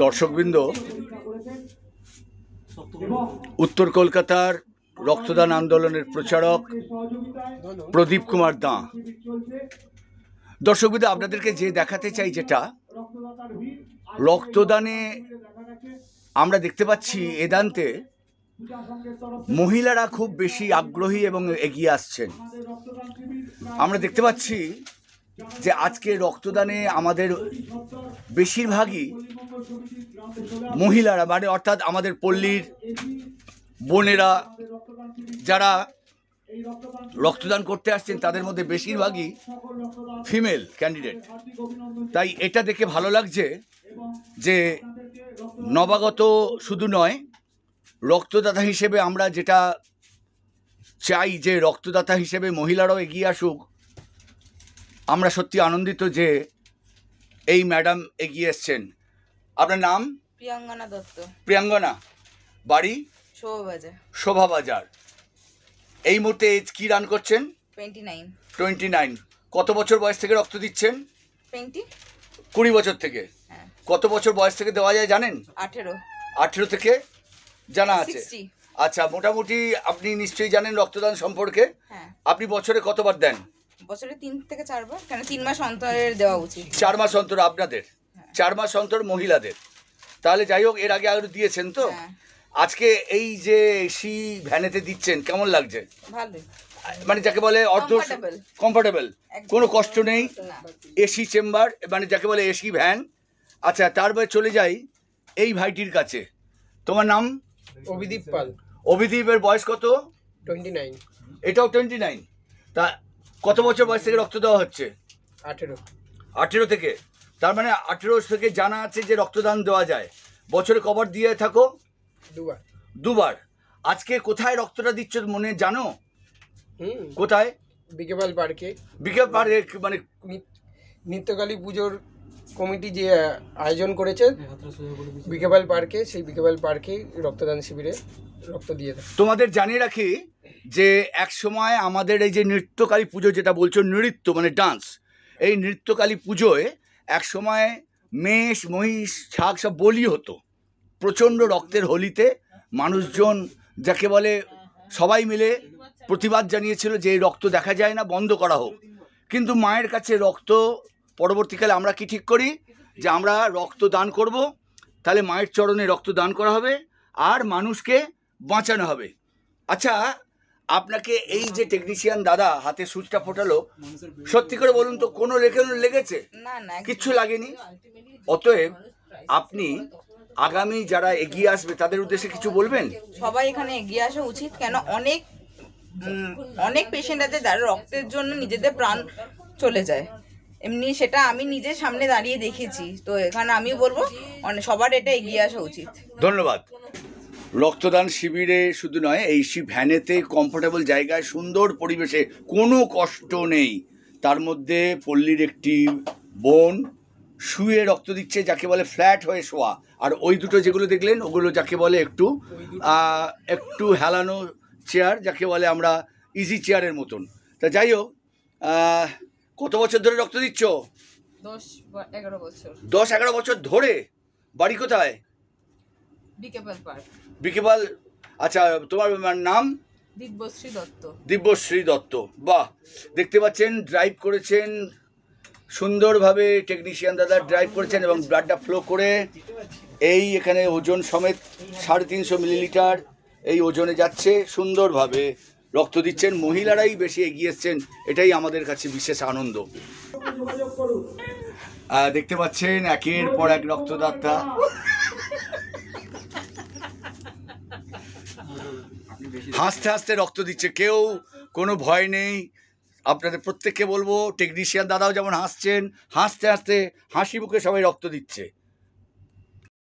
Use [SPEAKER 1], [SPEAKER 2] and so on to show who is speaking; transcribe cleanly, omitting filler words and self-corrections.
[SPEAKER 1] দর্শকবৃন্দ, উত্তর কলকাতার রক্তদান আন্দোলনের প্রচারক প্রদীপ কুমার দাঁ। দর্শকবৃন্দ, আপনাদেরকে যে দেখাতে চাই, যেটা রক্তদানে আমরা দেখতে পাচ্ছি এদান্তে মহিলারা খুব বেশি আগ্রহী এবং এগিয়ে আসছেন। আমরা দেখতে পাচ্ছি যে আজকে রক্তদানে আমাদের বেশিরভাগই মহিলারা, মানে অর্থাৎ আমাদের পল্লীর বোনেরা যারা রক্তদান করতে আসছেন তাদের মধ্যে বেশিরভাগই ফিমেল ক্যান্ডিডেট। তাই এটা দেখে ভালো লাগছে যে নবাগত শুধু নয়, রক্তদাতা হিসেবে আমরা যেটা চাই যে রক্তদাতা হিসেবে মহিলারাও এগিয়ে আসুক। আমরা সত্যি আনন্দিত যে এই ম্যাডাম এগিয়ে এসছেন। আপনার নাম?
[SPEAKER 2] প্রিয়াঙ্গনা দত্ত।
[SPEAKER 1] প্রিয়াঙ্গনা, বাড়ি?
[SPEAKER 2] শোভাবাজার।
[SPEAKER 1] শোভাবাজার। এই মুহূর্তে এজ কি রান করছেন?
[SPEAKER 2] 29।
[SPEAKER 1] কত বছর বয়স থেকে রক্ত দিচ্ছেন?
[SPEAKER 2] 20
[SPEAKER 1] বছর থেকে।
[SPEAKER 2] হ্যাঁ।
[SPEAKER 1] কত বছর বয়স থেকে দেওয়া যায় জানেন?
[SPEAKER 2] 18
[SPEAKER 1] থেকে জানা আছে।
[SPEAKER 2] 60।
[SPEAKER 1] আচ্ছা, মোটামুটি আপনি নিশ্চয়ই জানেন রক্তদান সম্পর্কে।
[SPEAKER 2] হ্যাঁ।
[SPEAKER 1] আপনি বছরে কতবার দেন?
[SPEAKER 2] বছরে 3 থেকে 4 বার। কেন 3 মাস অন্তরের দেওয়া উচিত।
[SPEAKER 1] 4 মাস অন্তর আপনাদের? 4 মাস অন্তর মহিলাদের। তাহলে যাই হোক, এর আগে আরো দিয়েছেন তো?
[SPEAKER 2] হ্যাঁ।
[SPEAKER 1] আজকে এই যে এসি ভ্যানেতে দিচ্ছেন, কেমন লাগছে?
[SPEAKER 2] ভালো,
[SPEAKER 1] মানে যাকে বলে অর্ধ কমফোর্টেবল, কোনো কষ্ট নেই। এসি চেম্বার, মানে যাকে বলে এসি ভ্যান। আচ্ছা, তারপরে চলে যাই এই ভাইটির কাছে। তোমার নাম?
[SPEAKER 3] অভিদীপ পাল।
[SPEAKER 1] অভিদীপের বয়স কত?
[SPEAKER 3] 29।
[SPEAKER 1] এটাও 29। তা কত বছর বয়স থেকে রক্ত দেওয়া হচ্ছে? 18 থেকে। তার মানে 18 থেকে জানা আছে যে রক্তদান দেওয়া যায়। বছরে কবার দিয়ে থাকো? 2 বার। আজকে কোথায় রক্তটা দিচ্ছ মনে জানো? কোথায়?
[SPEAKER 3] বিকেপাল পার্কে।
[SPEAKER 1] বিকেল পার্কে মানে
[SPEAKER 3] নিত্যকালী পুজোর কমিটি যে আয়োজন করেছে বিকেপাল পার্কে, সেই বিকেপাল পার্কে রক্তদান শিবিরে রক্ত দিয়ে দেয়।
[SPEAKER 1] তোমাদের জানিয়ে রাখি যে এক সময় আমাদের এই যে নৃত্যকালী পুজো, যেটা বলছো নৃত্য মানে ডান্স, এই নৃত্যকালী পুজোয় এক সময় মেষ মহিষ ছাগ সব বলি হতো। প্রচণ্ড রক্তের হোলিতে মানুষজন যাকে বলে সবাই মিলে প্রতিবাদ জানিয়েছিল যে এই রক্ত দেখা যায় না, বন্ধ করা হোক। কিন্তু মায়ের কাছে রক্ত, পরবর্তীকালে আমরা কি ঠিক করি যে আমরা রক্ত দান করব, তাহলে মায়ের চরণে রক্ত দান করা হবে আর মানুষকে বাঁচানো হবে। আচ্ছা, আপনাকে এই যে টেকনিশিয়ান দাদা হাতে সুচটা ফোটালো, সত্যি করে বলুন তো কোনো লেগেছে?
[SPEAKER 2] না,
[SPEAKER 1] কিচ্ছু লাগেনি। অতএব আপনি আগামী যারা এগিয়ে আসবে তাদের উদ্দেশ্যে কিছু বলবেন?
[SPEAKER 2] সবাই এখানে এগিয়ে আসা উচিত। কেন অনেক পেশেন্ট আছে যারা রক্তের জন্য নিজেদের প্রাণ চলে যায়। এমনি সেটা আমি নিজের সামনে দাঁড়িয়ে দেখেছি। তো এখানে আমি বলবো সবার এটা এগিয়ে আসা উচিত।
[SPEAKER 1] ধন্যবাদ। রক্তদান শিবিরে শুধু নয়, এই ভ্যানেতে কমফোর্টেবল জায়গায় সুন্দর পরিবেশে কোনো কষ্ট নেই। তার মধ্যে পল্লীর একটি বোন শুয়ে রক্ত দিচ্ছে, যাকে বলে ফ্ল্যাট হয়ে শোয়া। আর ওই দুটো যেগুলো দেখলেন ওগুলো যাকে বলে একটু হেলানো চেয়ার, যাকে বলে আমরা ইজি চেয়ারের মতন। তা যাই হোক, কত বছর ধরে রক্ত দিচ্ছ?
[SPEAKER 2] 10-11 বছর।
[SPEAKER 1] 10-11 বছর ধরে। বাড়ি কোথায়?
[SPEAKER 2] বিকেপাল পার্ক।
[SPEAKER 1] বিকেপাল। আচ্ছা, তোমার নাম? দিব্যশ্রী দত্ত। বাহ, দেখতে পাচ্ছেন ড্রাইভ করেছেন সুন্দরভাবে, টেকনিশিয়ান দাদা ড্রাইভ করেছেন এবং ব্লাডটা ফ্লো করে এই এখানে ওজন সমেত 350 মিলিলিটার এই ওজনে যাচ্ছে। সুন্দরভাবে রক্ত দিচ্ছেন, মহিলারাই বেশি এগিয়ে এসছেন, এটাই আমাদের কাছে বিশেষ আনন্দ। দেখতে পাচ্ছেন একের পর এক রক্তদাতা হাসতে হাসতে রক্ত দিচ্ছে, কেউ কোনো ভয় নেই। আপনাদের প্রত্যেককে বলবো, টেকনিশিয়ান দাদাও যেমন হাসছেন, হাসতে হাসতে হাসি মুখে সবাই রক্ত দিচ্ছে।